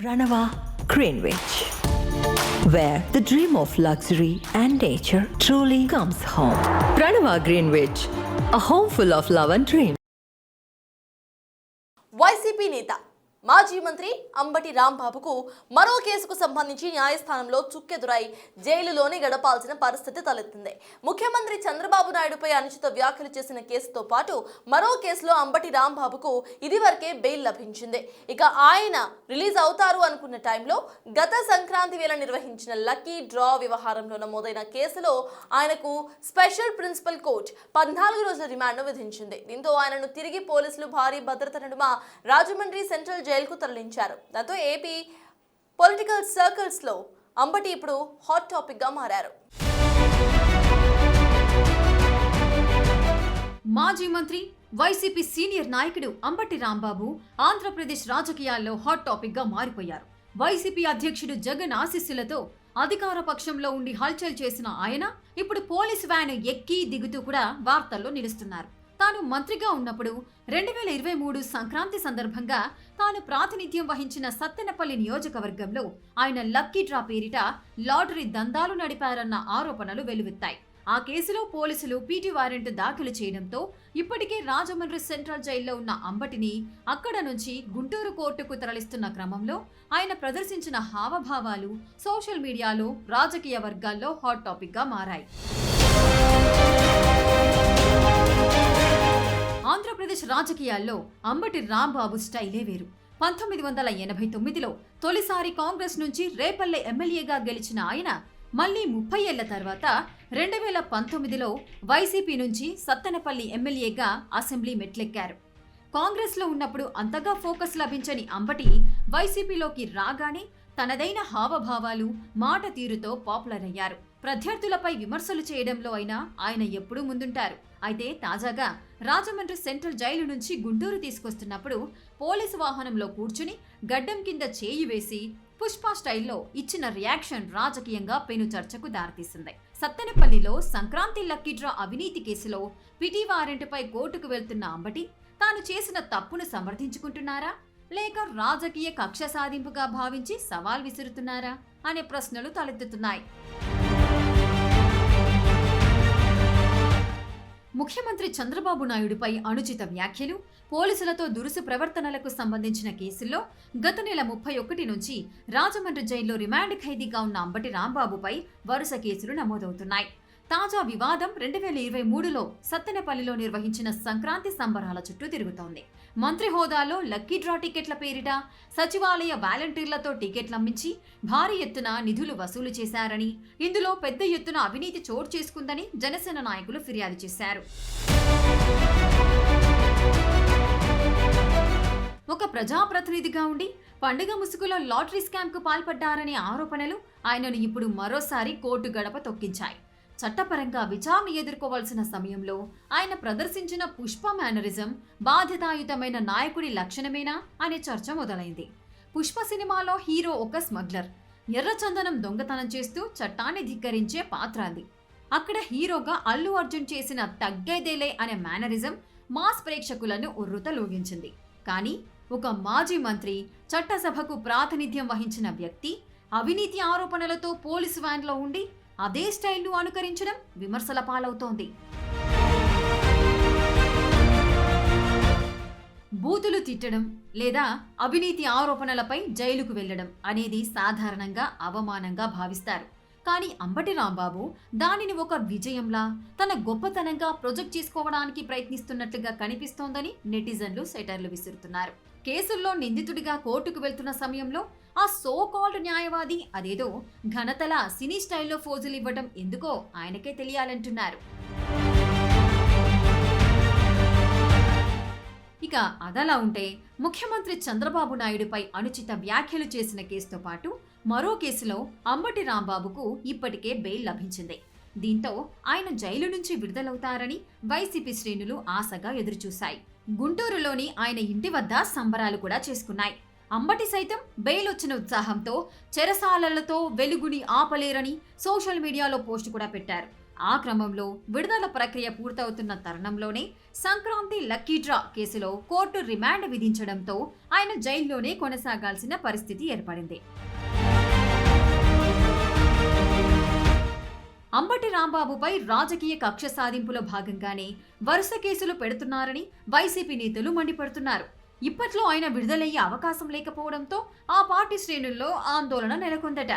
Pranava Greenwich, where the dream of luxury and nature truly comes home. Pranava Greenwich, a home full of love and dreams. YCP నేత మాజీ మంత్రి అంబటి రాంబాబుకు మరో కేసుకు సంబంధించి న్యాయస్థానంలో చుక్కెదురై జైలులోనే గడపాల్సిన పరిస్థితి తలెత్తింది. ముఖ్యమంత్రి చంద్రబాబు నాయుడుపై అనుచిత వ్యాఖ్యలు చేసిన కేసుతో పాటు మరో కేసులో అంబటి రాంబాబుకు ఇదివరకే బెయిల్ లభించింది. ఇక ఆయన రిలీజ్ అవుతారు అనుకున్న టైంలో గత సంక్రాంతి వేళ నిర్వహించిన లక్కీ డ్రా వ్యవహారంలో నమోదైన కేసులో ఆయనకు స్పెషల్ ప్రిన్సిపల్ కోర్టు 14 రోజుల రిమాండ్ను విధించింది. దీంతో ఆయనను తిరిగి పోలీసులు భారీ భద్రత నడుమ రాజమండ్రి సెంట్రల్ జైలుకు తరలించారు. దాంతో ఏపీ పొలిటికల్ సర్కిల్స్ లో అంబటి ఇప్పుడు హాట్ టాపిక్ గా మారారు. మాజీ మంత్రి వైసీపీ సీనియర్ నాయకుడు అంబటి రాంబాబు ఆంధ్రప్రదేశ్ రాజకీయాల్లో హాట్ టాపిక్ గా మారిపోయారు. వైసీపీ అధ్యక్షుడు జగన్ ఆశీస్సులతో అధికార పక్షంలో ఉండి హల్చల్ చేసిన ఆయన ఇప్పుడు పోలీసు వ్యాన్ ఎక్కి దిగుతూ కూడా వార్తల్లో నిలుస్తున్నారు. తాను మంత్రిగా ఉన్నప్పుడు 2023 సంక్రాంతి సందర్భంగా తాను ప్రాతినిధ్యం వహించిన సత్తెనపల్లి నియోజకవర్గంలో ఆయన లక్కీ డ్రా పేరిట లాటరీ దందాలు నడిపారన్న ఆరోపణలు వెలువెత్తాయి. ఆ కేసులో పోలీసులు పీటీ వారెంట్ దాఖలు చేయడంతో ఇప్పటికే రాజమండ్రి సెంట్రల్ జైల్లో ఉన్న అంబటిని అక్కడ నుంచి గుంటూరు కోర్టుకు తరలిస్తున్న క్రమంలో ఆయన ప్రదర్శించిన హావభావాలు సోషల్ మీడియాలో రాజకీయ వర్గాల్లో హాట్ టాపిక్ గా మారాయి. ఆంధ్రప్రదేశ్ రాజకీయాల్లో అంబటి రాంబాబు స్టైలే వేరు. 1989లో తొలిసారి కాంగ్రెస్ నుంచి రేపల్లె ఎమ్మెల్యేగా గెలిచిన ఆయన మళ్లీ 30 ఏళ్ల తర్వాత 2019లో వైసీపీ నుంచి సత్తెనపల్లి ఎమ్మెల్యేగా అసెంబ్లీ మెట్లెక్కారు. కాంగ్రెస్లో ఉన్నప్పుడు అంతగా ఫోకస్ లభించని అంబటి వైసీపీలోకి రాగానే తనదైన హావభావాలు మాట తీరుతో పాపులర్ అయ్యారు. ప్రత్యర్థులపై విమర్శలు చేయడంలో అయినా ఆయన ఎప్పుడూ ముందుంటారు. అయితే తాజాగా రాజమండ్రి సెంట్రల్ జైలు నుంచి గుంటూరు తీసుకొస్తున్నప్పుడు పోలీసు వాహనంలో కూర్చుని గడ్డం కింద చేయి వేసి పుష్ప స్టైల్లో ఇచ్చిన రియాక్షన్ రాజకీయంగా పెను చర్చకు దారితీసింది. సత్తెనపల్లిలో సంక్రాంతి లక్కీ డ్రా అవినీతి కేసులో పిటి వారెంట్పై కోర్టుకు వెళ్తున్న అంబటి తాను చేసిన తప్పును సమర్థించుకుంటున్నారా లేక రాజకీయ కక్ష సాధింపుగా భావించి సవాల్ విసురుతున్నారా అనే ప్రశ్నలు తలెత్తుతున్నాయి. ముఖ్యమంత్రి చంద్రబాబు నాయుడుపై అనుచిత వ్యాఖ్యలు, పోలీసులతో దురుసు ప్రవర్తనలకు సంబంధించిన కేసుల్లో గత నెల 31 నుంచి రాజమండ్రి జైల్లో రిమాండ్ ఖైదీగా ఉన్న అంబటి రాంబాబుపై వరుస కేసులు నమోదవుతున్నాయి. తాజా వివాదం 2023లో సత్తెనపల్లిలో నిర్వహించిన సంక్రాంతి సంబరాల చుట్టూ తిరుగుతోంది. మంత్రి హోదాలో లక్కీ డ్రా టికెట్ల పేరిట సచివాలయ వాలంటీర్లతో టికెట్లు అమ్మించి భారీ ఎత్తున నిధులు వసూలు చేశారని, ఇందులో పెద్ద ఎత్తున అవినీతి చోటు చేసుకుందని జనసేన నాయకులు ఫిర్యాదు చేశారు. ఒక ప్రజాప్రతినిధిగా ఉండి పండుగ ముసుగులో లాటరీ స్కామ్ కు పాల్పడ్డారనే ఆరోపణలు ఆయనను ఇప్పుడు మరోసారి కోర్టు గడప తొక్కించాయి. చట్టపరంగా విచారణ ఎదుర్కోవాల్సిన సమయంలో ఆయన ప్రదర్శించిన పుష్ప మేనరిజం బాధ్యతాయుతమైన నాయకుడి లక్షణమేనా అనే చర్చ మొదలైంది. పుష్ప సినిమాలో హీరో ఒక స్మగ్లర్, ఎర్రచందనం దొంగతనం చేస్తూ చట్టాన్ని ధిక్కరించే పాత్ర అది. అక్కడ హీరోగా అల్లు అర్జున్ చేసిన తగ్గేదేలే అనే మేనరిజం మాస్ ప్రేక్షకులను ఉర్రుతలూగించింది. కానీ ఒక మాజీ మంత్రి, చట్టసభకు ప్రాతినిధ్యం వహించిన వ్యక్తి అవినీతి ఆరోపణలతో పోలీసు వ్యాన్లో ఉండి అదే స్టైల్ను అనుకరించడం విమర్శల పాలవుతోంది. బూతులు తిట్టడం లేదా అవినీతి ఆరోపణలపై జైలుకు వెళ్లడం అనేది సాధారణంగా అవమానంగా భావిస్తారు. కానీ అంబటి రాంబాబు దానిని ఒక విజయంలా, తన గొప్పతనంగా ప్రొజెక్ట్ చేసుకోవడానికి ప్రయత్నిస్తున్నట్లుగా కనిపిస్తోందని నెటిజన్లు సెటర్లు విసురుతున్నారు. కేసుల్లో నిందితుడిగా కోర్టుకు వెళ్తున్న సమయంలో ఆ సో కాల్డ్ న్యాయవాది అదేదో ఘనతల సినీ స్టైల్లో ఫోజులు ఇవ్వడం ఎందుకో ఆయనకే తెలియాలంటున్నారు. ఇక అదలా ఉంటే ముఖ్యమంత్రి చంద్రబాబు నాయుడుపై అనుచిత వ్యాఖ్యలు చేసిన కేసుతో పాటు మరో కేసులో అంబటి రాంబాబుకు ఇప్పటికే బెయిల్ లభించింది. దీంతో ఆయన జైలు నుంచి విడుదలవుతారని వైసీపీ శ్రేణులు ఆశగా ఎదురుచూశాయి. గుంటూరులోని ఆయన ఇంటి వద్ద సంబరాలు కూడా చేసుకున్నాయి. అంబటి సైతం బెయిల్ వచ్చిన ఉత్సాహంతో చెరసాలలతో వెలుగుని ఆపలేరని సోషల్ మీడియాలో పోస్టు కూడా పెట్టారు. ఆ క్రమంలో విడుదల ప్రక్రియ పూర్తవుతున్న తరుణంలోనే సంక్రాంతి లక్కీ డ్రా కేసులో కోర్టు రిమాండ్ విధించడంతో ఆయన జైల్లోనే కొనసాగాల్సిన పరిస్థితి ఏర్పడింది. అంబటి రాంబాబుపై రాజకీయ కక్ష సాధింపులో భాగంగానే వరుస కేసులు పెడుతున్నారని వైసీపీ నేతలు మండిపడుతున్నారు. ఇప్పట్లో ఆయన విడుదలయ్యే అవకాశం లేకపోవడంతో ఆ పార్టీ శ్రేణుల్లో ఆందోళన నెలకొందట.